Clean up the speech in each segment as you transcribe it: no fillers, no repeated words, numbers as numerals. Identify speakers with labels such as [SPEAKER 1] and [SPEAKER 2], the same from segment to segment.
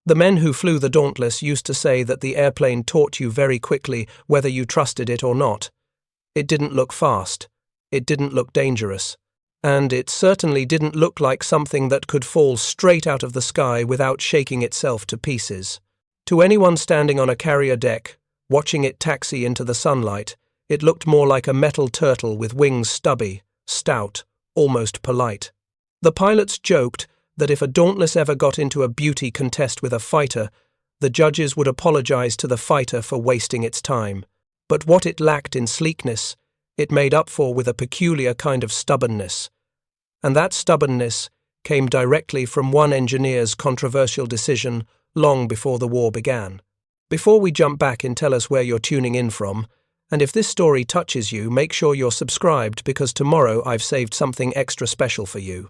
[SPEAKER 1] The men who flew the Dauntless used to say that the airplane taught you very quickly whether you trusted it or not. It didn't look fast. It didn't look dangerous. And it certainly didn't look like something that could fall straight out of the sky without shaking itself to pieces. To anyone standing on a carrier deck, watching it taxi into the sunlight, it looked more like a metal turtle with wings stubby, stout, almost polite. The pilots joked that if a Dauntless ever got into a beauty contest with a fighter, the judges would apologize to the fighter for wasting its time. But what it lacked in sleekness, it made up for with a peculiar kind of stubbornness. And that stubbornness came directly from one engineer's controversial decision long before the war began. Before we jump back and tell us where you're tuning in from, and if this story touches you, make sure you're subscribed because tomorrow I've saved something extra special for you.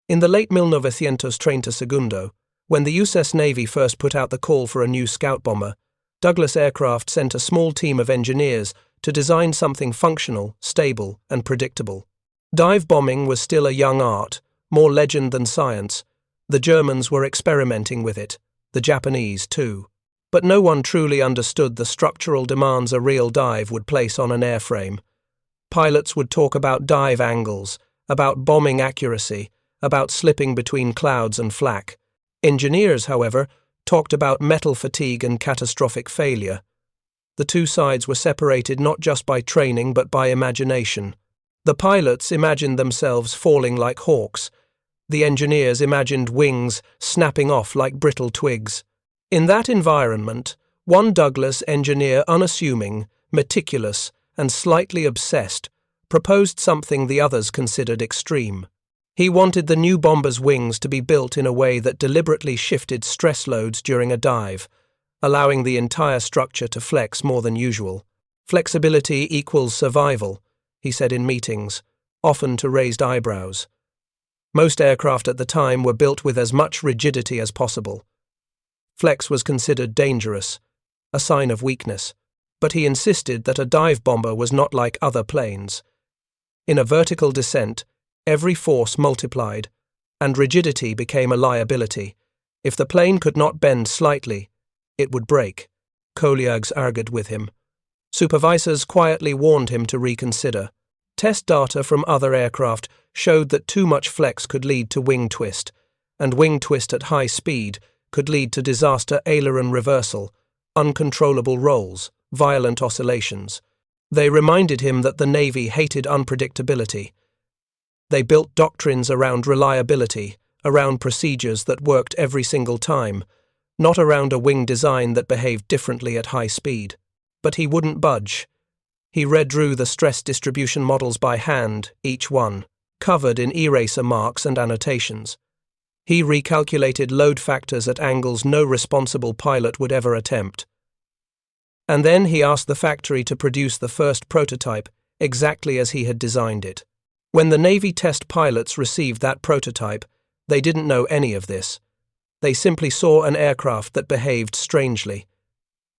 [SPEAKER 1] In the late 1932, when the US Navy first put out the call for a new scout bomber, Douglas Aircraft sent a small team of engineers to design something functional, stable, and predictable. Dive bombing was still a young art, more legend than science. The Germans were experimenting with it, the Japanese too. But no one truly understood the structural demands a real dive would place on an airframe. Pilots would talk about dive angles, about bombing accuracy, about slipping between clouds and flak. Engineers, however, talked about metal fatigue and catastrophic failure. The two sides were separated not just by training but by imagination. The pilots imagined themselves falling like hawks. The engineers imagined wings snapping off like brittle twigs. In that environment, one Douglas engineer, unassuming, meticulous, and slightly obsessed, proposed something the others considered extreme. He wanted the new bomber's wings to be built in a way that deliberately shifted stress loads during a dive, allowing the entire structure to flex more than usual. Flexibility equals survival, he said in meetings, often to raised eyebrows. Most aircraft at the time were built with as much rigidity as possible. Flex was considered dangerous, a sign of weakness, but he insisted that a dive bomber was not like other planes. In a vertical descent, every force multiplied, and rigidity became a liability. If the plane could not bend slightly, it would break. Colleagues argued with him. Supervisors quietly warned him to reconsider. Test data from other aircraft showed that too much flex could lead to wing twist, and wing twist at high speed could lead to disaster aileron reversal, uncontrollable rolls, violent oscillations. They reminded him that the Navy hated unpredictability. They built doctrines around reliability, around procedures that worked every single time, not around a wing design that behaved differently at high speed. But he wouldn't budge. He redrew the stress distribution models by hand, each one, covered in eraser marks and annotations. He recalculated load factors at angles no responsible pilot would ever attempt. And then he asked the factory to produce the first prototype exactly as he had designed it. When the Navy test pilots received that prototype, they didn't know any of this. They simply saw an aircraft that behaved strangely.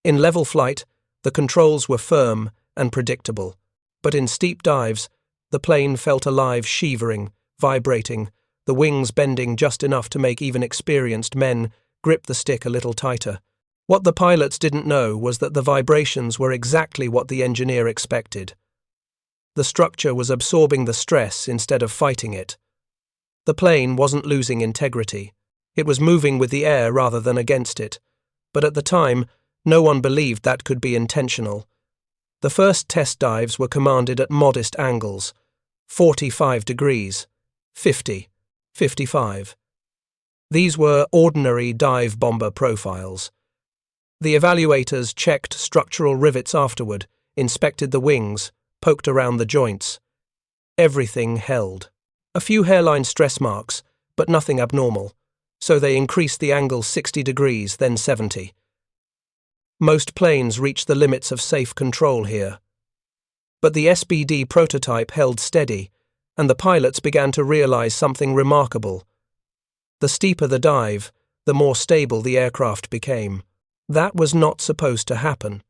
[SPEAKER 1] In level flight, the controls were firm and predictable, but in steep dives, the plane felt alive, shivering, vibrating, the wings bending just enough to make even experienced men grip the stick a little tighter. What the pilots didn't know was that the vibrations were exactly what the engineer expected. The structure was absorbing the stress instead of fighting it. The plane wasn't losing integrity. It was moving with the air rather than against it. But at the time, no one believed that could be intentional. The first test dives were commanded at modest angles, 45 degrees, 50, 55. These were ordinary dive bomber profiles. The evaluators checked structural rivets afterward, inspected the wings, poked around the joints. Everything held. A few hairline stress marks, but nothing abnormal, so they increased the angle 60 degrees, then 70. Most planes reached the limits of safe control here. But the SBD prototype held steady, and the pilots began to realize something remarkable. The steeper the dive, the more stable the aircraft became. That was not supposed to happen.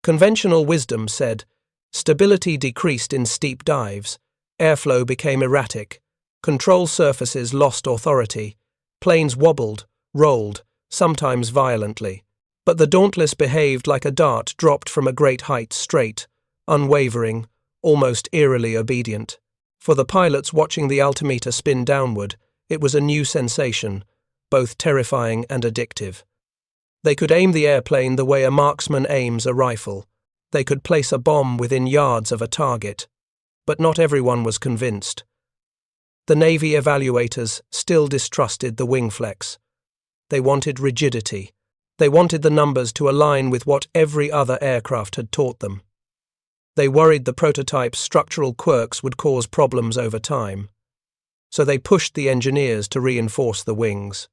[SPEAKER 1] Conventional wisdom said, stability decreased in steep dives, airflow became erratic, control surfaces lost authority, planes wobbled, rolled, sometimes violently. But the Dauntless behaved like a dart dropped from a great height, straight, unwavering, almost eerily obedient. For the pilots watching the altimeter spin downward, it was a new sensation, both terrifying and addictive. They could aim the airplane the way a marksman aims a rifle. They could place a bomb within yards of a target. But not everyone was convinced. The Navy evaluators still distrusted the wing flex. They wanted rigidity. They wanted the numbers to align with what every other aircraft had taught them. They worried the prototype's structural quirks would cause problems over time. So they pushed the engineers to reinforce the wings.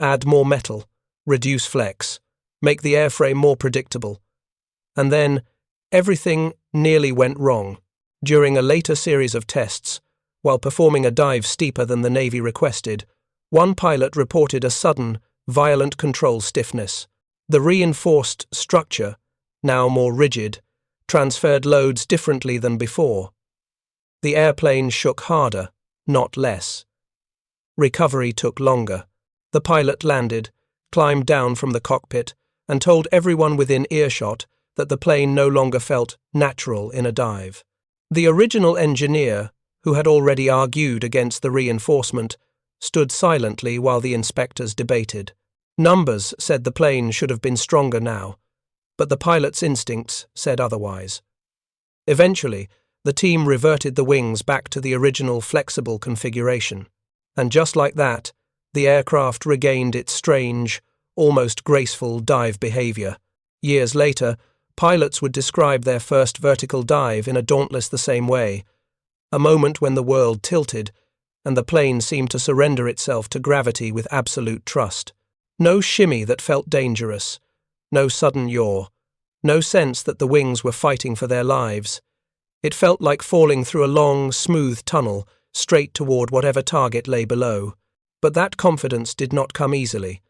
[SPEAKER 1] Add more metal, reduce flex, make the airframe more predictable. And then, everything nearly went wrong. During a later series of tests, while performing a dive steeper than the Navy requested, one pilot reported a sudden, violent control stiffness. The reinforced structure, now more rigid, transferred loads differently than before. The airplane shook harder, not less. Recovery took longer. The pilot landed, climbed down from the cockpit, and told everyone within earshot that the plane no longer felt natural in a dive. The original engineer, who had already argued against the reinforcement, stood silently while the inspectors debated. Numbers said the plane should have been stronger now, but the pilot's instincts said otherwise. Eventually, the team reverted the wings back to the original flexible configuration, and just like that, the aircraft regained its strange, almost graceful dive behavior. Years later, pilots would describe their first vertical dive in a Dauntless the same way, a moment when the world tilted and the plane seemed to surrender itself to gravity with absolute trust. No shimmy that felt dangerous, no sudden yaw, no sense that the wings were fighting for their lives. It felt like falling through a long, smooth tunnel straight toward whatever target lay below. But that confidence did not come easily.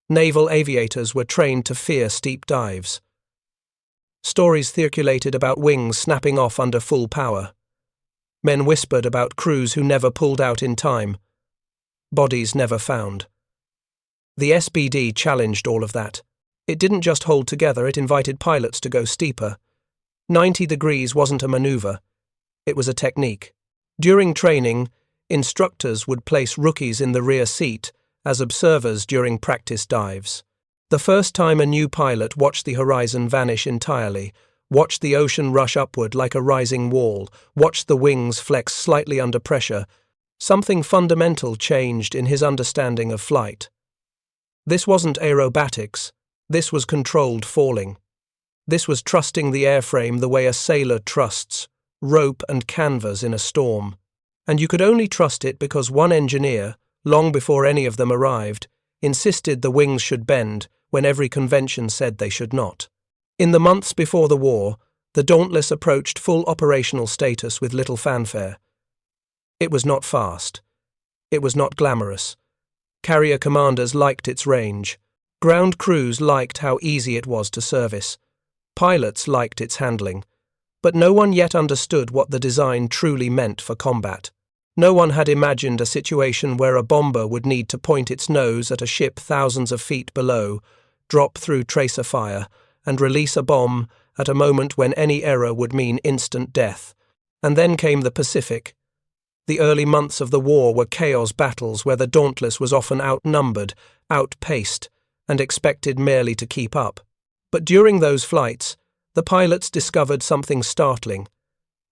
[SPEAKER 1] Naval aviators were trained to fear steep dives. Stories circulated about wings snapping off under full power. Men whispered about crews who never pulled out in time. Bodies never found. The SBD challenged all of that. It didn't just hold together, it invited pilots to go steeper. 90 degrees wasn't a maneuver. It was a technique. During training, instructors would place rookies in the rear seat as observers during practice dives. The first time a new pilot watched the horizon vanish entirely, watched the ocean rush upward like a rising wall, watched the wings flex slightly under pressure, something fundamental changed in his understanding of flight. This wasn't aerobatics, this was controlled falling. This was trusting the airframe the way a sailor trusts rope and canvas in a storm. And you could only trust it because one engineer, long before any of them arrived, insisted the wings should bend when every convention said they should not. In the months before the war, the Dauntless approached full operational status with little fanfare. It was not fast. It was not glamorous. Carrier commanders liked its range. Ground crews liked how easy it was to service. Pilots liked its handling. But no one yet understood what the design truly meant for combat. No one had imagined a situation where a bomber would need to point its nose at a ship thousands of feet below, drop through tracer fire, and release a bomb at a moment when any error would mean instant death. And then came the Pacific. The early months of the war were chaos battles where the Dauntless was often outnumbered, outpaced, and expected merely to keep up. But during those flights, the pilots discovered something startling.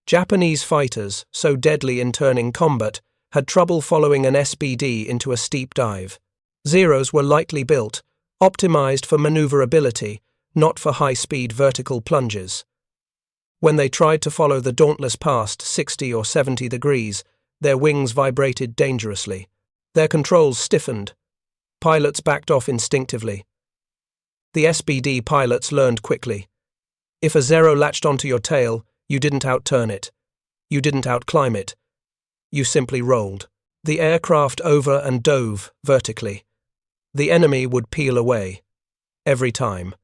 [SPEAKER 1] Japanese fighters, so deadly in turning combat, had trouble following an SBD into a steep dive. Zeros were lightly built, optimized for maneuverability, not for high-speed vertical plunges. When they tried to follow the Dauntless past 60 or 70 degrees, their wings vibrated dangerously. Their controls stiffened. Pilots backed off instinctively. The SBD pilots learned quickly. If a zero latched onto your tail, you didn't outturn it. You didn't outclimb it. You simply rolled. The aircraft over and dove vertically. The enemy would peel away. Every time.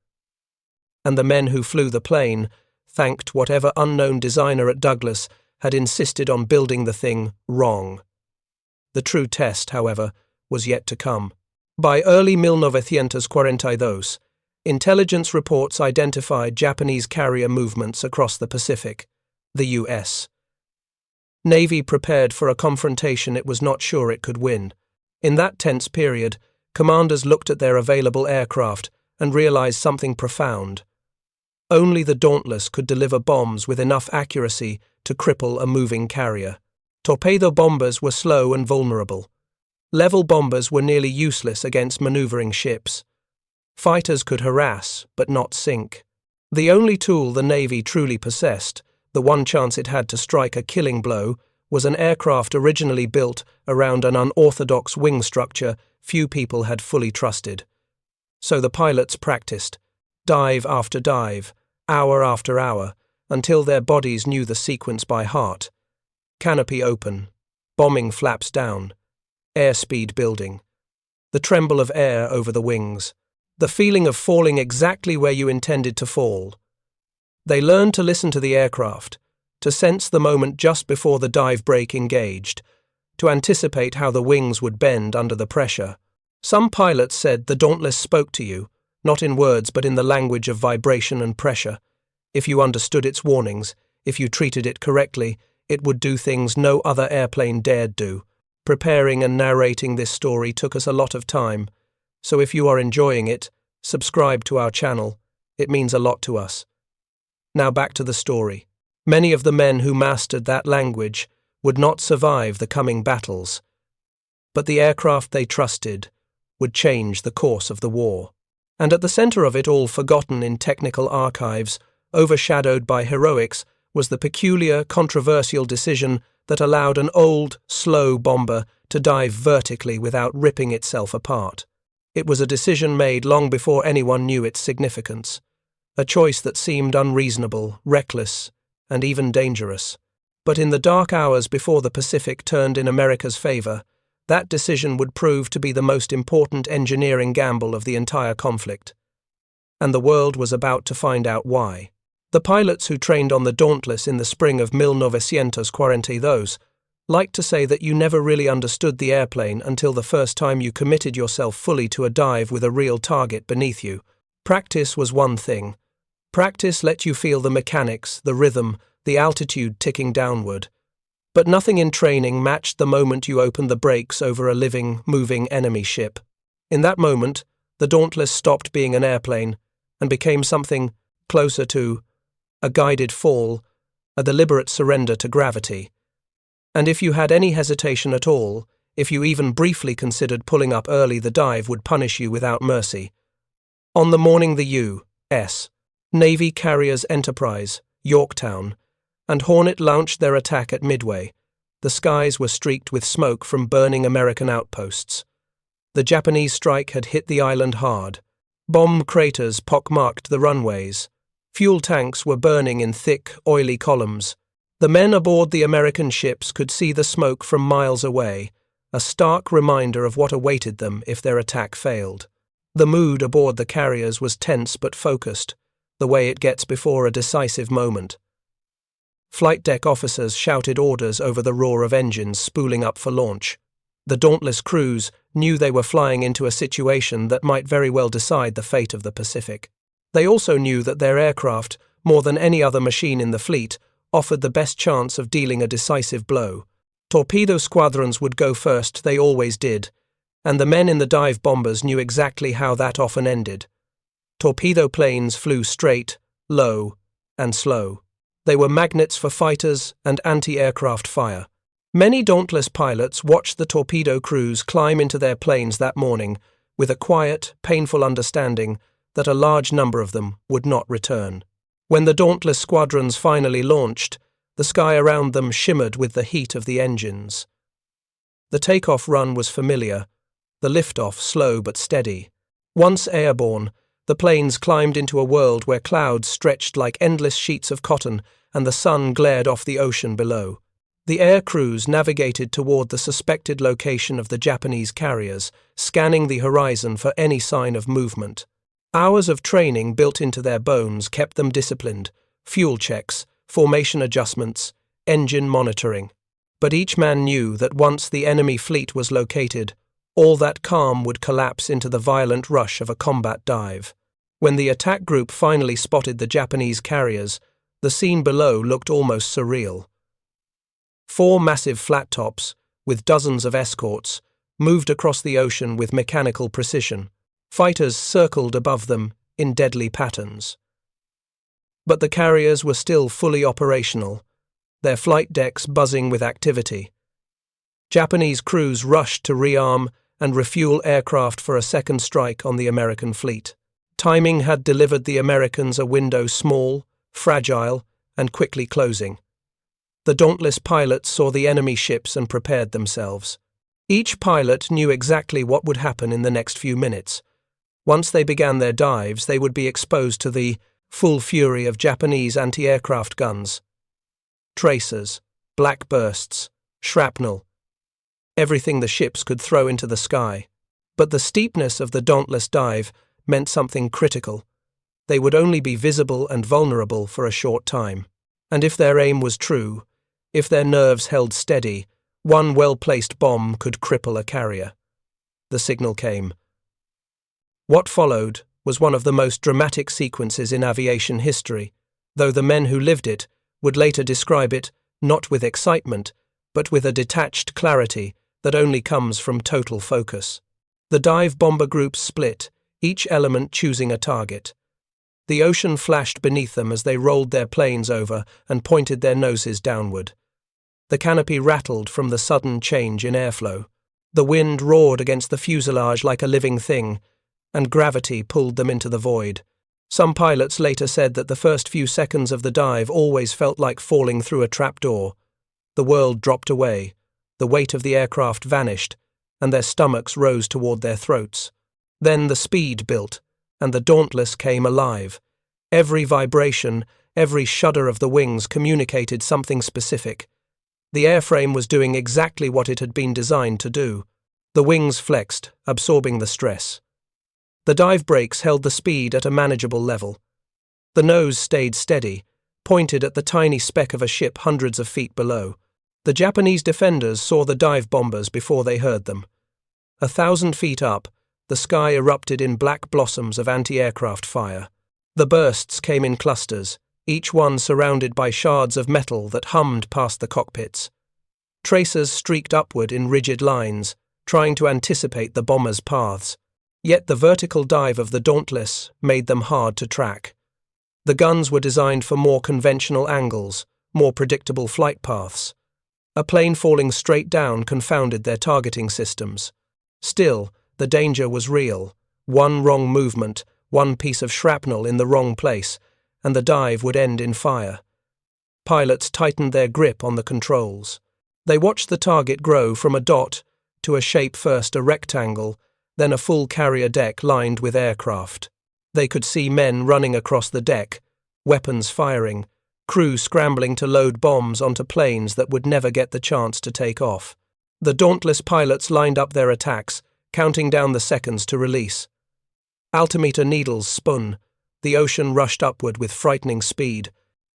[SPEAKER 1] And the men who flew the plane thanked whatever unknown designer at Douglas had insisted on building the thing wrong. The true test, however, was yet to come. By early 1942, intelligence reports identified Japanese carrier movements across the Pacific, the U.S. Navy prepared for a confrontation it was not sure it could win. In that tense period, commanders looked at their available aircraft and realized something profound. Only the Dauntless could deliver bombs with enough accuracy to cripple a moving carrier. Torpedo bombers were slow and vulnerable. Level bombers were nearly useless against maneuvering ships. Fighters could harass, but not sink. The only tool the Navy truly possessed, the one chance it had to strike a killing blow, was an aircraft originally built around an unorthodox wing structure few people had fully trusted. So the pilots practiced, dive after dive, hour after hour, until their bodies knew the sequence by heart. Canopy open, bombing flaps down, airspeed building, the tremble of air over the wings, the feeling of falling exactly where you intended to fall. They learned to listen to the aircraft, to sense the moment just before the dive brake engaged, to anticipate how the wings would bend under the pressure. Some pilots said the Dauntless spoke to you, not in words but in the language of vibration and pressure. If you understood its warnings, if you treated it correctly, it would do things no other airplane dared do. Preparing and narrating this story took us a lot of time, so if you are enjoying it, subscribe to our channel. It means a lot to us. Now back to the story. Many of the men who mastered that language would not survive the coming battles, but the aircraft they trusted would change the course of the war. And at the center of it all, forgotten in technical archives, overshadowed by heroics, was the peculiar, controversial decision that allowed an old, slow bomber to dive vertically without ripping itself apart. It was a decision made long before anyone knew its significance. A choice that seemed unreasonable, reckless, and even dangerous. But in the dark hours before the Pacific turned in America's favor, that decision would prove to be the most important engineering gamble of the entire conflict. And the world was about to find out why. The pilots who trained on the Dauntless in the spring of 1942 like to say that you never really understood the airplane until the first time you committed yourself fully to a dive with a real target beneath you. Practice was one thing. Practice let you feel the mechanics, the rhythm, the altitude ticking downward. But nothing in training matched the moment you opened the brakes over a living, moving enemy ship. In that moment, the Dauntless stopped being an airplane and became something closer to a guided fall, a deliberate surrender to gravity. And if you had any hesitation at all, if you even briefly considered pulling up early, the dive would punish you without mercy. On the morning the U.S. Navy carriers Enterprise, Yorktown, and Hornet launched their attack at Midway, the skies were streaked with smoke from burning American outposts. The Japanese strike had hit the island hard. Bomb craters pockmarked the runways. Fuel tanks were burning in thick, oily columns. The men aboard the American ships could see the smoke from miles away, a stark reminder of what awaited them if their attack failed. The mood aboard the carriers was tense but focused, the way it gets before a decisive moment. Flight deck officers shouted orders over the roar of engines spooling up for launch. The Dauntless crews knew they were flying into a situation that might very well decide the fate of the Pacific. They also knew that their aircraft, more than any other machine in the fleet, offered the best chance of dealing a decisive blow. Torpedo squadrons would go first, they always did, and the men in the dive bombers knew exactly how that often ended. Torpedo planes flew straight, low, and slow. They were magnets for fighters and anti-aircraft fire. Many Dauntless pilots watched the torpedo crews climb into their planes that morning with a quiet, painful understanding that a large number of them would not return. When the Dauntless squadrons finally launched, the sky around them shimmered with the heat of the engines. The takeoff run was familiar, the liftoff slow but steady. Once airborne, the planes climbed into a world where clouds stretched like endless sheets of cotton and the sun glared off the ocean below. The air crews navigated toward the suspected location of the Japanese carriers, scanning the horizon for any sign of movement. Hours of training built into their bones kept them disciplined, fuel checks, formation adjustments, engine monitoring. But each man knew that once the enemy fleet was located, All that calm would collapse into the violent rush of a combat dive. When the attack group finally spotted the Japanese carriers, the scene below looked almost surreal. 4 massive flat tops, with dozens of escorts, moved across the ocean with mechanical precision. Fighters circled above them in deadly patterns. But the carriers were still fully operational, their flight decks buzzing with activity. Japanese crews rushed to rearm and refuel aircraft for a second strike on the American fleet. Timing had delivered the Americans a window small, fragile, and quickly closing. The Dauntless pilots saw the enemy ships and prepared themselves. Each pilot knew exactly what would happen in the next few minutes. Once they began their dives, they would be exposed to the full fury of Japanese anti-aircraft guns. Tracers, black bursts, shrapnel, everything the ships could throw into the sky. But the steepness of the Dauntless dive meant something critical. They would only be visible and vulnerable for a short time. And if their aim was true, if their nerves held steady, one well-placed bomb could cripple a carrier. The signal came. What followed was one of the most dramatic sequences in aviation history, though the men who lived it would later describe it not with excitement, but with a detached clarity that only comes from total focus. The dive bomber groups split, each element choosing a target. The ocean flashed beneath them as they rolled their planes over and pointed their noses downward. The canopy rattled from the sudden change in airflow. The wind roared against the fuselage like a living thing, and gravity pulled them into the void. Some pilots later said that the first few seconds of the dive always felt like falling through a trapdoor. The world dropped away, the weight of the aircraft vanished, and their stomachs rose toward their throats. Then the speed built, and the Dauntless came alive. Every vibration, every shudder of the wings communicated something specific. The airframe was doing exactly what it had been designed to do. The wings flexed, absorbing the stress. The dive brakes held the speed at a manageable level. The nose stayed steady, pointed at the tiny speck of a ship hundreds of feet below. The Japanese defenders saw the dive bombers before they heard them. 1,000 feet up, the sky erupted in black blossoms of anti-aircraft fire. The bursts came in clusters, each one surrounded by shards of metal that hummed past the cockpits. Tracers streaked upward in rigid lines, trying to anticipate the bombers' paths. Yet the vertical dive of the Dauntless made them hard to track. The guns were designed for more conventional angles, more predictable flight paths. A plane falling straight down confounded their targeting systems. Still, the danger was real. One wrong movement, one piece of shrapnel in the wrong place, and the dive would end in fire. Pilots tightened their grip on the controls. They watched the target grow from a dot to a shape, first a rectangle, then a full carrier deck lined with aircraft. They could see men running across the deck, weapons firing, crew scrambling to load bombs onto planes that would never get the chance to take off. The Dauntless pilots lined up their attacks, counting down the seconds to release. Altimeter needles spun. The ocean rushed upward with frightening speed.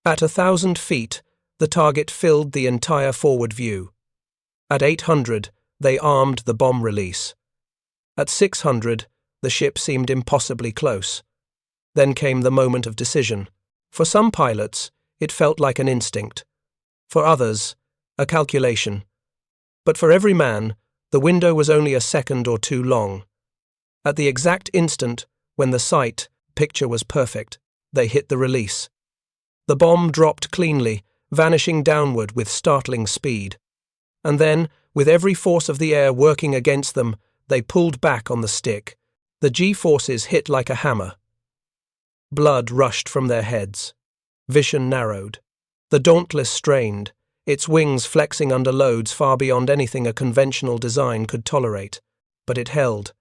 [SPEAKER 1] At 1,000 feet, the target filled the entire forward view. At 800, they armed the bomb release. At 600, the ship seemed impossibly close. Then came the moment of decision. For some pilots, it felt like an instinct. For others, a calculation. But for every man, the window was only a second or two long. At the exact instant when the picture was perfect, they hit the release. The bomb dropped cleanly, vanishing downward with startling speed. And then, with every force of the air working against them, they pulled back on the stick. The G-forces hit like a hammer. Blood rushed from their heads. Vision narrowed. The Dauntless strained, its wings flexing under loads far beyond anything a conventional design could tolerate. But it held.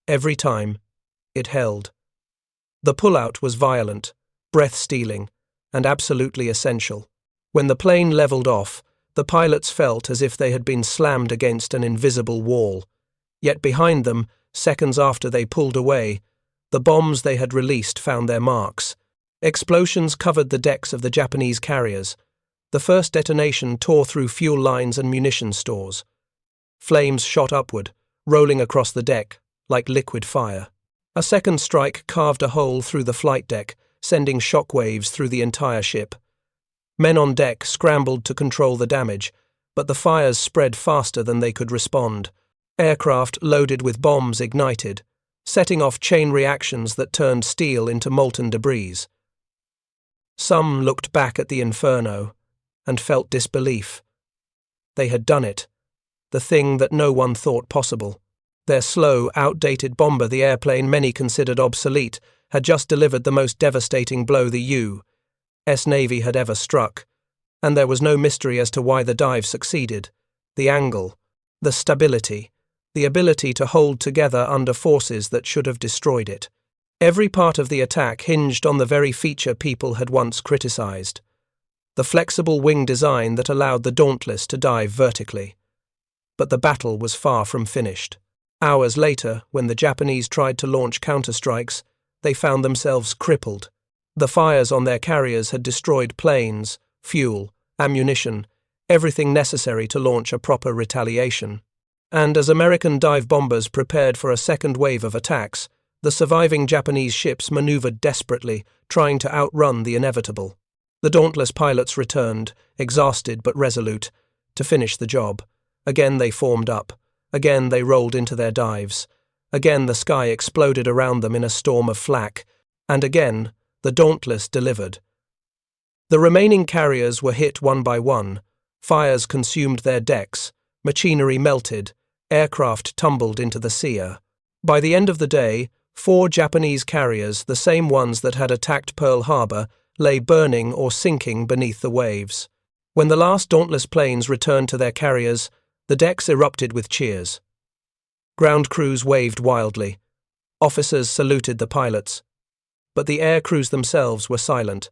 [SPEAKER 1] Every time, it held. The pullout was violent, breath-stealing, and absolutely essential. When the plane leveled off, the pilots felt as if they had been slammed against an invisible wall. Yet behind them, seconds after they pulled away, the bombs they had released found their marks. Explosions covered the decks of the Japanese carriers. The first detonation tore through fuel lines and munition stores. Flames shot upward, rolling across the deck like liquid fire. A second strike carved a hole through the flight deck, sending shockwaves through the entire ship. Men on deck scrambled to control the damage, but the fires spread faster than they could respond. Aircraft loaded with bombs ignited, setting off chain reactions that turned steel into molten debris. Some looked back at the inferno and felt disbelief. They had done it, the thing that no one thought possible. Their slow, outdated bomber, the airplane many considered obsolete, had just delivered the most devastating blow the U.S. Navy had ever struck, and there was no mystery as to why the dive succeeded. The angle, the stability, the ability to hold together under forces that should have destroyed it. Every part of the attack hinged on the very feature people had once criticized: the flexible wing design that allowed the Dauntless to dive vertically. But the battle was far from finished. Hours later, when the Japanese tried to launch counterstrikes, they found themselves crippled. The fires on their carriers had destroyed planes, fuel, ammunition, everything necessary to launch a proper retaliation. And as American dive bombers prepared for a second wave of attacks, the surviving Japanese ships maneuvered desperately, trying to outrun the inevitable. The Dauntless pilots returned, exhausted but resolute, to finish the job. Again they formed up. Again they rolled into their dives. Again the sky exploded around them in a storm of flak. And again the Dauntless delivered. The remaining carriers were hit one by one. Fires consumed their decks. Machinery melted. Aircraft tumbled into the sea. By the end of the day, 4 Japanese carriers, the same ones that had attacked Pearl Harbor, lay burning or sinking beneath the waves. When the last Dauntless planes returned to their carriers, the decks erupted with cheers. Ground crews waved wildly. Officers saluted the pilots. But the air crews themselves were silent.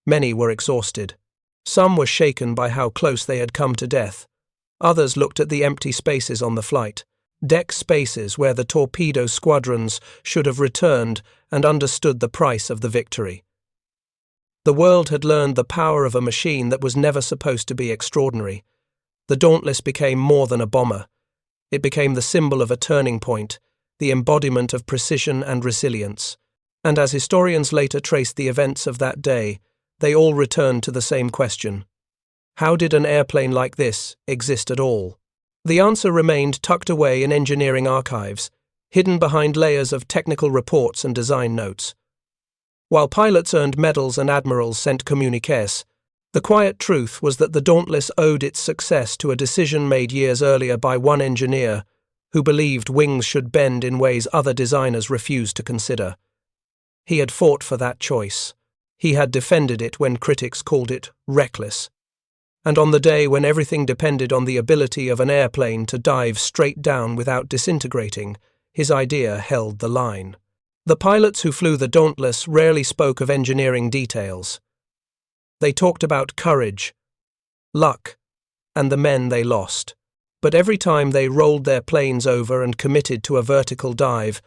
[SPEAKER 1] Many were exhausted. Some were shaken by how close they had come to death. Others looked at the empty spaces on the flight, deck spaces where the torpedo squadrons should have returned, and understood the price of the victory. The world had learned the power of a machine that was never supposed to be extraordinary. The Dauntless became more than a bomber. It became the symbol of a turning point, the embodiment of precision and resilience. And as historians later traced the events of that day, they all returned to the same question: how did an airplane like this exist at all? The answer remained tucked away in engineering archives, hidden behind layers of technical reports and design notes. While pilots earned medals and admirals sent communiques, the quiet truth was that the Dauntless owed its success to a decision made years earlier by one engineer who believed wings should bend in ways other designers refused to consider. He had fought for that choice. He had defended it when critics called it reckless. And on the day when everything depended on the ability of an airplane to dive straight down without disintegrating, his idea held the line. The pilots who flew the Dauntless rarely spoke of engineering details. They talked about courage, luck, and the men they lost. But every time they rolled their planes over and committed to a vertical dive,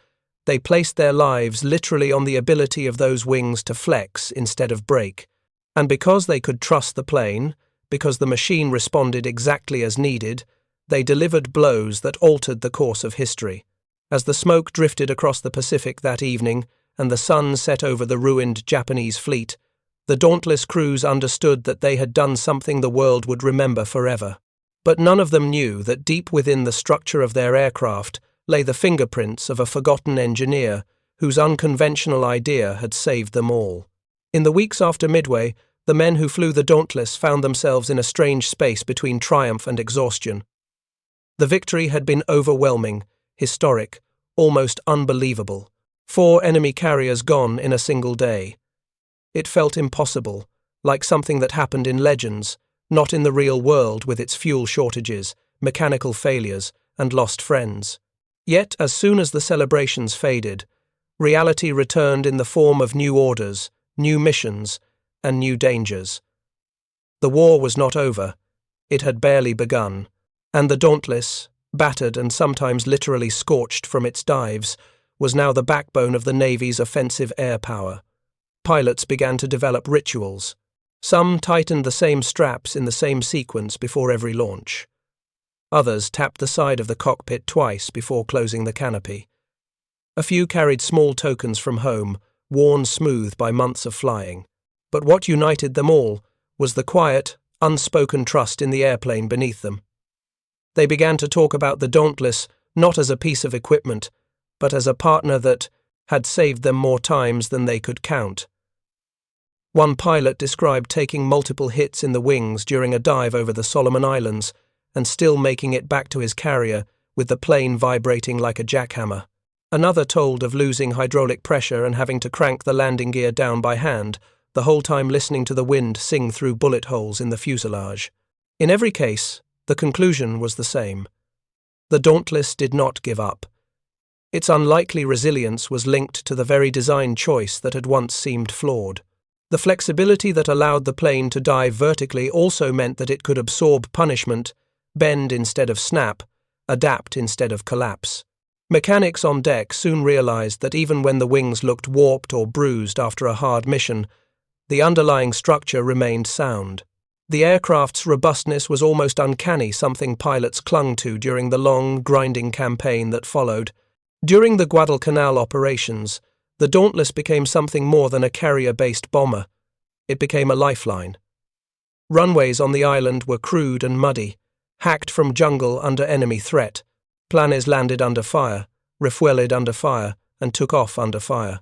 [SPEAKER 1] they placed their lives literally on the ability of those wings to flex instead of break. And because they could trust the plane, because the machine responded exactly as needed, they delivered blows that altered the course of history. As the smoke drifted across the Pacific that evening and the sun set over the ruined Japanese fleet, the Dauntless crews understood that they had done something the world would remember forever. But none of them knew that deep within the structure of their aircraft lay the fingerprints of a forgotten engineer whose unconventional idea had saved them all. In the weeks after Midway, the men who flew the Dauntless found themselves in a strange space between triumph and exhaustion. The victory had been overwhelming, historic, almost unbelievable. 4 enemy carriers gone in a single day. It felt impossible, like something that happened in legends, not in the real world with its fuel shortages, mechanical failures, and lost friends. Yet, as soon as the celebrations faded, reality returned in the form of new orders, new missions, and new dangers. The war was not over. It had barely begun, and the Dauntless, battered and sometimes literally scorched from its dives, was now the backbone of the Navy's offensive air power. Pilots began to develop rituals. Some tightened the same straps in the same sequence before every launch. Others tapped the side of the cockpit twice before closing the canopy. A few carried small tokens from home, worn smooth by months of flying. But what united them all was the quiet, unspoken trust in the airplane beneath them. They began to talk about the Dauntless not as a piece of equipment, but as a partner that had saved them more times than they could count. One pilot described taking multiple hits in the wings during a dive over the Solomon Islands and still making it back to his carrier with the plane vibrating like a jackhammer. Another told of losing hydraulic pressure and having to crank the landing gear down by hand, the whole time listening to the wind sing through bullet holes in the fuselage. In every case, the conclusion was the same. The Dauntless did not give up. Its unlikely resilience was linked to the very design choice that had once seemed flawed. The flexibility that allowed the plane to dive vertically also meant that it could absorb punishment, bend instead of snap, adapt instead of collapse. Mechanics on deck soon realized that even when the wings looked warped or bruised after a hard mission, the underlying structure remained sound. The aircraft's robustness was almost uncanny, something pilots clung to during the long, grinding campaign that followed. During the Guadalcanal operations, the Dauntless became something more than a carrier-based bomber. It became a lifeline. Runways on the island were crude and muddy, hacked from jungle under enemy threat. Planes landed under fire, refueled under fire, and took off under fire.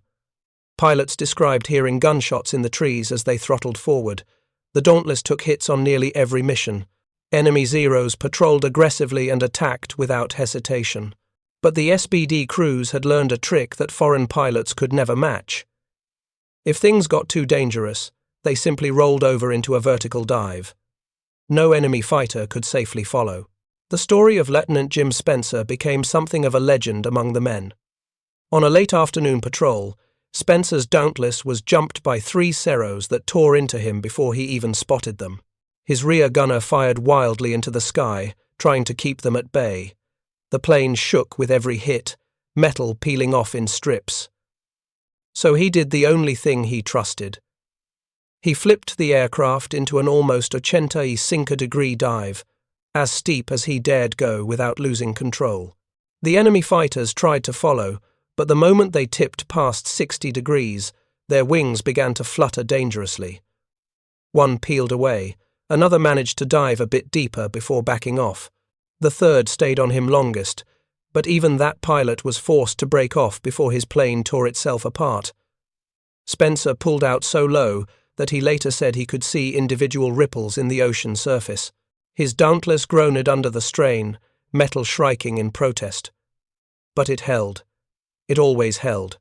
[SPEAKER 1] Pilots described hearing gunshots in the trees as they throttled forward. The Dauntless took hits on nearly every mission. Enemy Zeros patrolled aggressively and attacked without hesitation. But the SBD crews had learned a trick that foreign pilots could never match. If things got too dangerous, they simply rolled over into a vertical dive. No enemy fighter could safely follow. The story of Lieutenant Jim Spencer became something of a legend among the men. On a late afternoon patrol, Spencer's Dauntless was jumped by 3 Ceros that tore into him before he even spotted them. His rear gunner fired wildly into the sky, trying to keep them at bay. The plane shook with every hit, metal peeling off in strips. So he did the only thing he trusted. He flipped the aircraft into an almost 85-degree dive, as steep as he dared go without losing control. The enemy fighters tried to follow, but the moment they tipped past 60 degrees, their wings began to flutter dangerously. One peeled away, another managed to dive a bit deeper before backing off. The third stayed on him longest, but even that pilot was forced to break off before his plane tore itself apart. Spencer pulled out so low that he later said he could see individual ripples in the ocean surface. His Dauntless groaned under the strain, metal shrieking in protest. But it held. It always held.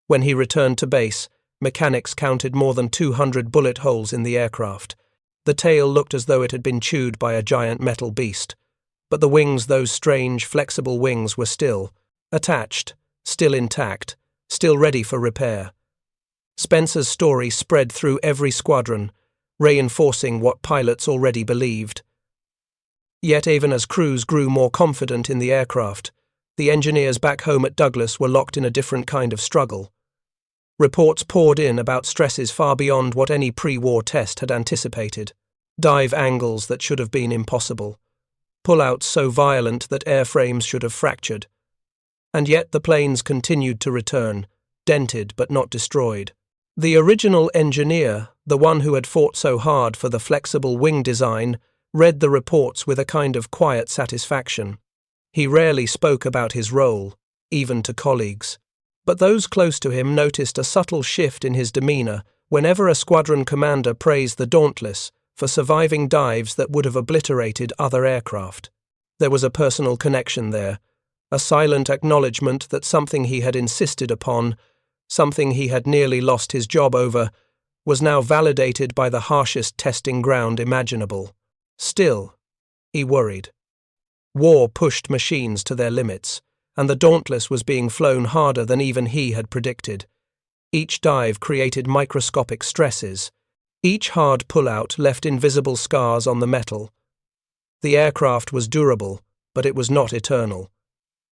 [SPEAKER 1] When he returned to base, mechanics counted more than 200 bullet holes in the aircraft. The tail looked as though it had been chewed by a giant metal beast. But the wings, those strange, flexible wings, were still attached, still intact, still ready for repair. Spencer's story spread through every squadron, reinforcing what pilots already believed. Yet even as crews grew more confident in the aircraft, the engineers back home at Douglas were locked in a different kind of struggle. Reports poured in about stresses far beyond what any pre-war test had anticipated. Dive angles that should have been impossible. Pullouts so violent that airframes should have fractured. And yet the planes continued to return, dented but not destroyed. The original engineer, the one who had fought so hard for the flexible wing design, read the reports with a kind of quiet satisfaction. He rarely spoke about his role, even to colleagues. But those close to him noticed a subtle shift in his demeanor whenever a squadron commander praised the Dauntless for surviving dives that would have obliterated other aircraft. There was a personal connection there, a silent acknowledgement that something he had insisted upon, something he had nearly lost his job over, was now validated by the harshest testing ground imaginable. Still, he worried. War pushed machines to their limits, and the Dauntless was being flown harder than even he had predicted. Each dive created microscopic stresses. Each hard pullout left invisible scars on the metal. The aircraft was durable, but it was not eternal.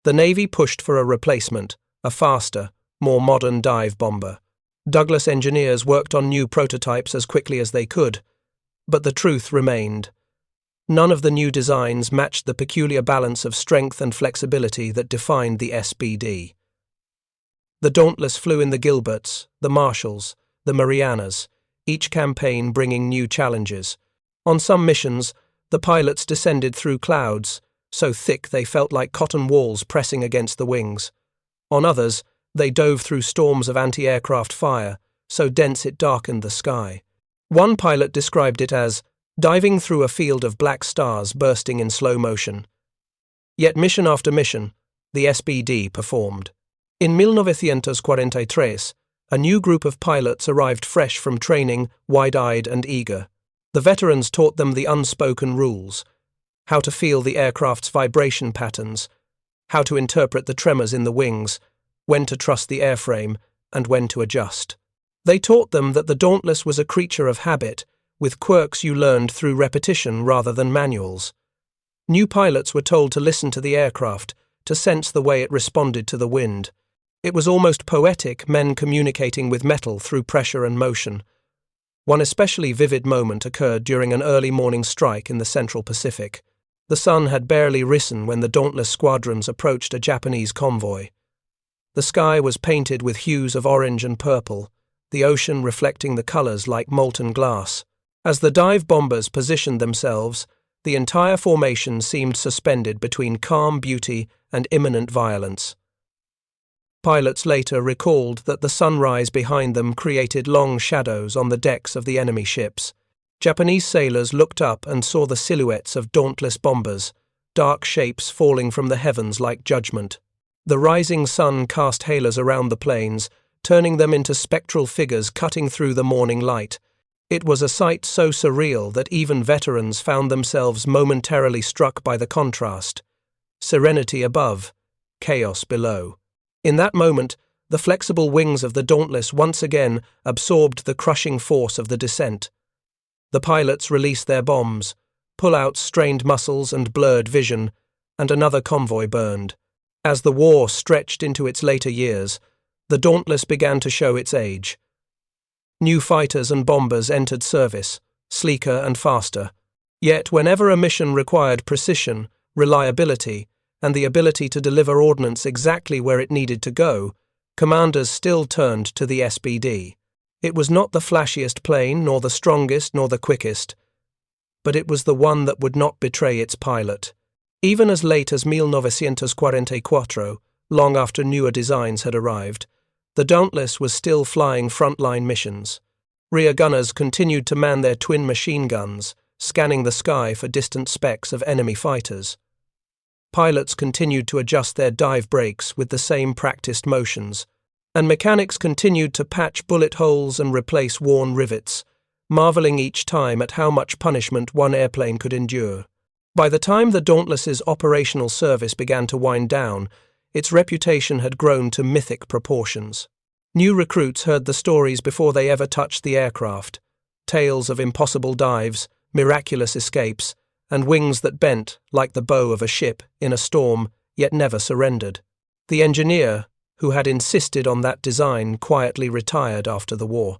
[SPEAKER 1] The Navy pushed for a replacement, a faster, more modern dive bomber. Douglas engineers worked on new prototypes as quickly as they could, but the truth remained. None of the new designs matched the peculiar balance of strength and flexibility that defined the SBD. The Dauntless flew in the Gilberts, the Marshalls, the Marianas, each campaign bringing new challenges. On some missions, the pilots descended through clouds, so thick they felt like cotton walls pressing against the wings. On others, they dove through storms of anti-aircraft fire, so dense it darkened the sky. One pilot described it as diving through a field of black stars bursting in slow motion. Yet mission after mission, the SBD performed. In 1943, a new group of pilots arrived fresh from training, wide-eyed and eager. The veterans taught them the unspoken rules: how to feel the aircraft's vibration patterns, how to interpret the tremors in the wings, when to trust the airframe, and when to adjust. They taught them that the Dauntless was a creature of habit, with quirks you learned through repetition rather than manuals. New pilots were told to listen to the aircraft, to sense the way it responded to the wind. It was almost poetic, men communicating with metal through pressure and motion. One especially vivid moment occurred during an early morning strike in the Central Pacific. The sun had barely risen when the Dauntless squadrons approached a Japanese convoy. The sky was painted with hues of orange and purple, the ocean reflecting the colors like molten glass. As the dive bombers positioned themselves, the entire formation seemed suspended between calm beauty and imminent violence. Pilots later recalled that the sunrise behind them created long shadows on the decks of the enemy ships. Japanese sailors looked up and saw the silhouettes of Dauntless bombers, dark shapes falling from the heavens like judgment. The rising sun cast halos around the planes, turning them into spectral figures cutting through the morning light. It was a sight so surreal that even veterans found themselves momentarily struck by the contrast. Serenity above, chaos below. In that moment, the flexible wings of the Dauntless once again absorbed the crushing force of the descent. The pilots released their bombs, pull-outs strained muscles and blurred vision, and another convoy burned. As the war stretched into its later years, the Dauntless began to show its age. New fighters and bombers entered service, sleeker and faster. Yet whenever a mission required precision, reliability, and the ability to deliver ordnance exactly where it needed to go, commanders still turned to the SBD. It was not the flashiest plane, nor the strongest, nor the quickest, but it was the one that would not betray its pilot. Even as late as 1944, long after newer designs had arrived, the Dauntless was still flying frontline missions. Rear gunners continued to man their twin machine guns, scanning the sky for distant specks of enemy fighters. Pilots continued to adjust their dive brakes with the same practiced motions, and mechanics continued to patch bullet holes and replace worn rivets, marveling each time at how much punishment one airplane could endure. By the time the Dauntless's operational service began to wind down, its reputation had grown to mythic proportions. New recruits heard the stories before they ever touched the aircraft, tales of impossible dives, miraculous escapes, and wings that bent like the bow of a ship in a storm, yet never surrendered. The engineer, who had insisted on that design, quietly retired after the war.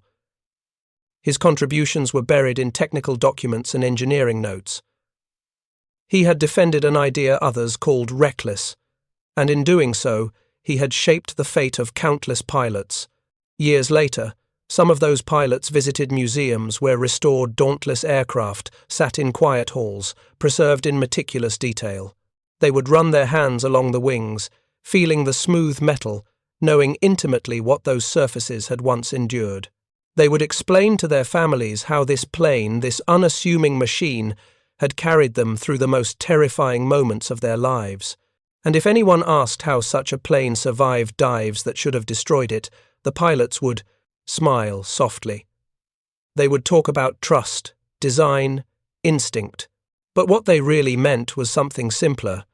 [SPEAKER 1] His contributions were buried in technical documents and engineering notes. He had defended an idea others called reckless, and in doing so, he had shaped the fate of countless pilots. Years later, some of those pilots visited museums where restored Dauntless aircraft sat in quiet halls, preserved in meticulous detail. They would run their hands along the wings, feeling the smooth metal, knowing intimately what those surfaces had once endured. They would explain to their families how this plane, this unassuming machine, had carried them through the most terrifying moments of their lives. And if anyone asked how such a plane survived dives that should have destroyed it, the pilots would smile softly. They would talk about trust, design, instinct. But what they really meant was something simpler.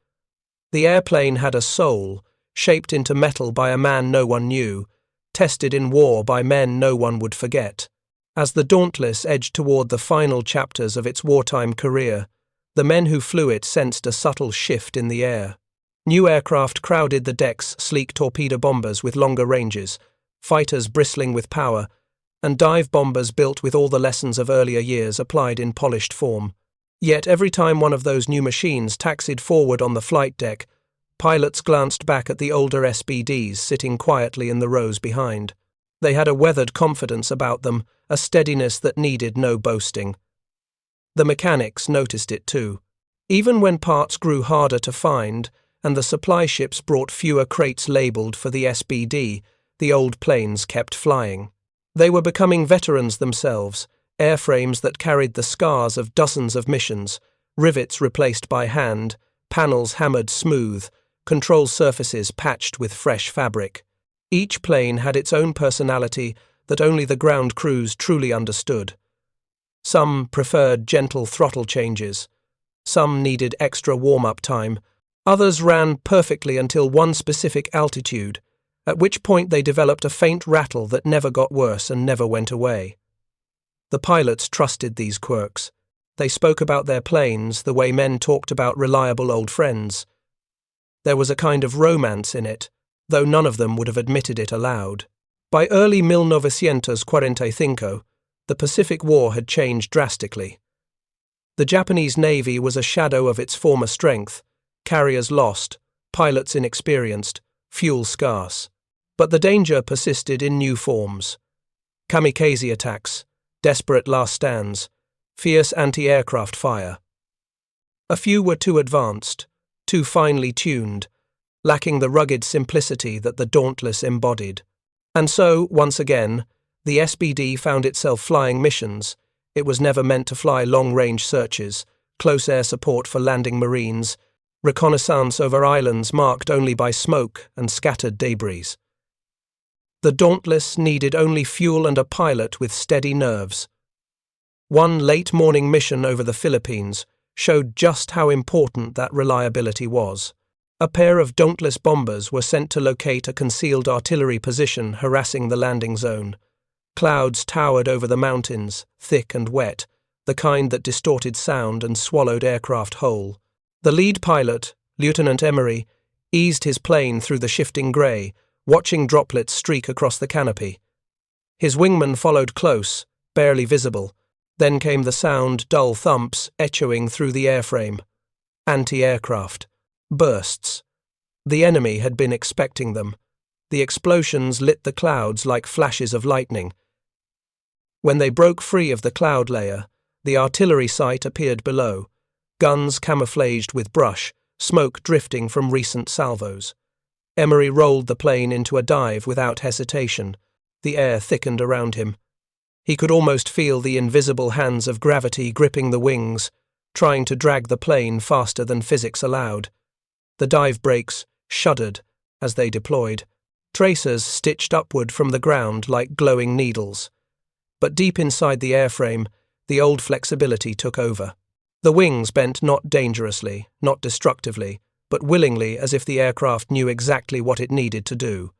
[SPEAKER 1] The airplane had a soul, shaped into metal by a man no one knew, tested in war by men no one would forget. As the Dauntless edged toward the final chapters of its wartime career, the men who flew it sensed a subtle shift in the air. New aircraft crowded the decks, sleek torpedo bombers with longer ranges, fighters bristling with power, and dive bombers built with all the lessons of earlier years applied in polished form. Yet every time one of those new machines taxied forward on the flight deck, pilots glanced back at the older SBDs sitting quietly in the rows behind. They had a weathered confidence about them, a steadiness that needed no boasting. The mechanics noticed it too. Even when parts grew harder to find, and the supply ships brought fewer crates labelled for the SBD, the old planes kept flying. They were becoming veterans themselves, airframes that carried the scars of dozens of missions, rivets replaced by hand, panels hammered smooth, control surfaces patched with fresh fabric. Each plane had its own personality that only the ground crews truly understood. Some preferred gentle throttle changes. Some needed extra warm-up time. Others ran perfectly until one specific altitude, at which point they developed a faint rattle that never got worse and never went away. The pilots trusted these quirks. They spoke about their planes the way men talked about reliable old friends. There was a kind of romance in it, though none of them would have admitted it aloud. By early 1945, the Pacific War had changed drastically. The Japanese Navy was a shadow of its former strength, carriers lost, pilots inexperienced, fuel scarce. But the danger persisted in new forms. Kamikaze attacks, desperate last stands, fierce anti-aircraft fire. A few were too advanced, too finely tuned, lacking the rugged simplicity that the Dauntless embodied. And so, once again, the SBD found itself flying missions. It was never meant to fly long-range searches, close air support for landing Marines, reconnaissance over islands marked only by smoke and scattered debris. The Dauntless needed only fuel and a pilot with steady nerves. One late-morning mission over the Philippines showed just how important that reliability was. A pair of Dauntless bombers were sent to locate a concealed artillery position harassing the landing zone. Clouds towered over the mountains, thick and wet, the kind that distorted sound and swallowed aircraft whole. The lead pilot, Lieutenant Emery, eased his plane through the shifting grey, watching droplets streak across the canopy. His wingman followed close, barely visible. Then came the sound, dull thumps echoing through the airframe. Anti-aircraft. Bursts. The enemy had been expecting them. The explosions lit the clouds like flashes of lightning. When they broke free of the cloud layer, the artillery sight appeared below, guns camouflaged with brush, smoke drifting from recent salvos. Emery rolled the plane into a dive without hesitation. The air thickened around him. He could almost feel the invisible hands of gravity gripping the wings, trying to drag the plane faster than physics allowed. The dive brakes shuddered as they deployed. Tracers stitched upward from the ground like glowing needles. But deep inside the airframe, the old flexibility took over. The wings bent not dangerously, not destructively, but willingly, as if the aircraft knew exactly what it needed to do.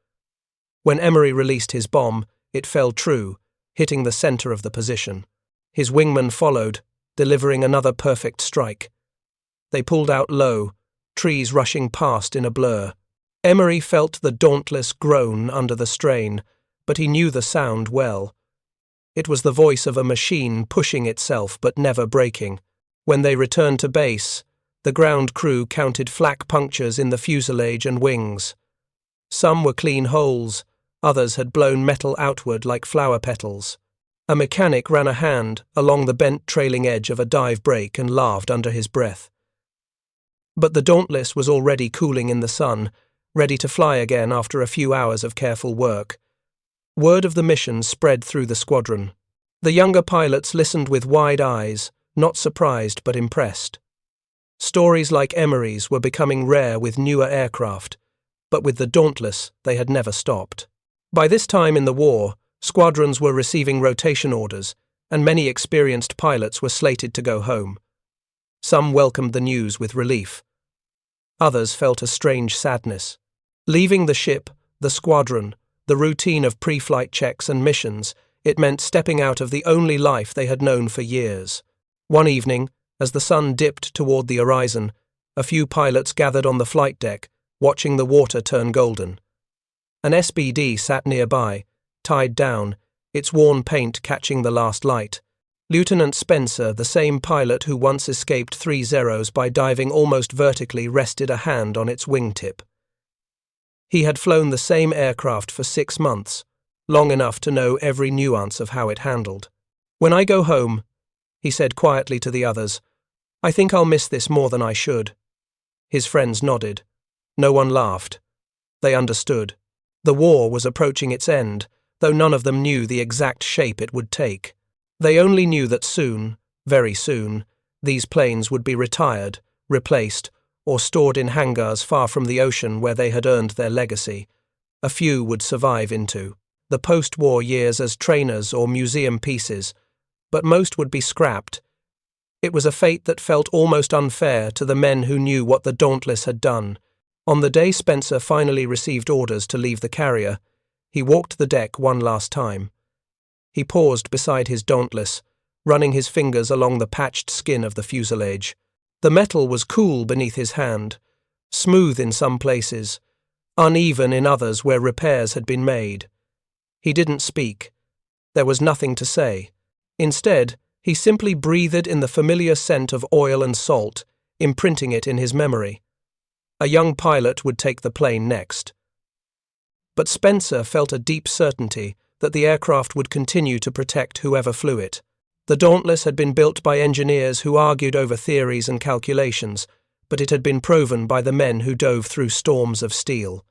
[SPEAKER 1] When Emery released his bomb, it fell true, hitting the center of the position. His wingman followed, delivering another perfect strike. They pulled out low, trees rushing past in a blur. Emery felt the Dauntless groan under the strain, but he knew the sound well. It was the voice of a machine pushing itself but never breaking. When they returned to base, the ground crew counted flak punctures in the fuselage and wings. Some were clean holes, others had blown metal outward like flower petals. A mechanic ran a hand along the bent trailing edge of a dive brake and laughed under his breath. But the Dauntless was already cooling in the sun, ready to fly again after a few hours of careful work. Word of the mission spread through the squadron. The younger pilots listened with wide eyes, not surprised but impressed. Stories like Emery's were becoming rare with newer aircraft, but with the Dauntless they had never stopped. By this time in the war, squadrons were receiving rotation orders, and many experienced pilots were slated to go home. Some welcomed the news with relief. Others felt a strange sadness. Leaving the ship, the squadron, the routine of pre-flight checks and missions, it meant stepping out of the only life they had known for years. One evening, as the sun dipped toward the horizon, a few pilots gathered on the flight deck, watching the water turn golden. An SBD sat nearby, tied down, its worn paint catching the last light. Lieutenant Spencer, the same pilot who once escaped 3 zeros by diving almost vertically, rested a hand on its wingtip. He had flown the same aircraft for 6 months, long enough to know every nuance of how it handled. "When I go home," he said quietly to the others, "I think I'll miss this more than I should." His friends nodded. No one laughed. They understood. The war was approaching its end, though none of them knew the exact shape it would take. They only knew that soon, very soon, these planes would be retired, replaced, or stored in hangars far from the ocean where they had earned their legacy. A few would survive into the post-war years as trainers or museum pieces, but most would be scrapped. It was a fate that felt almost unfair to the men who knew what the Dauntless had done. On the day Spencer finally received orders to leave the carrier, he walked the deck one last time. He paused beside his Dauntless, running his fingers along the patched skin of the fuselage. The metal was cool beneath his hand, smooth in some places, uneven in others where repairs had been made. He didn't speak. There was nothing to say. Instead, he simply breathed in the familiar scent of oil and salt, imprinting it in his memory. A young pilot would take the plane next. But Spencer felt a deep certainty that the aircraft would continue to protect whoever flew it. The Dauntless had been built by engineers who argued over theories and calculations, but it had been proven by the men who dove through storms of steel.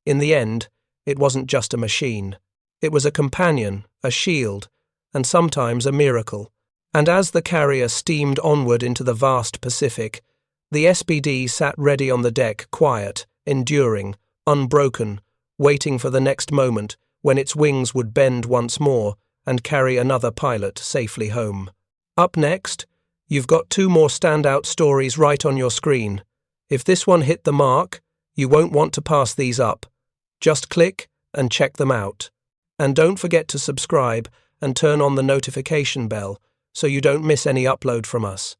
[SPEAKER 1] In the end, it wasn't just a machine. It was a companion, a shield, and sometimes a miracle. And as the carrier steamed onward into the vast Pacific, the SBD sat ready on the deck, quiet, enduring, unbroken, waiting for the next moment when its wings would bend once more and carry another pilot safely home. Up next, you've got 2 more standout stories right on your screen. If this one hit the mark, you won't want to pass these up. Just click and check them out. And don't forget to subscribe and turn on the notification bell so you don't miss any upload from us.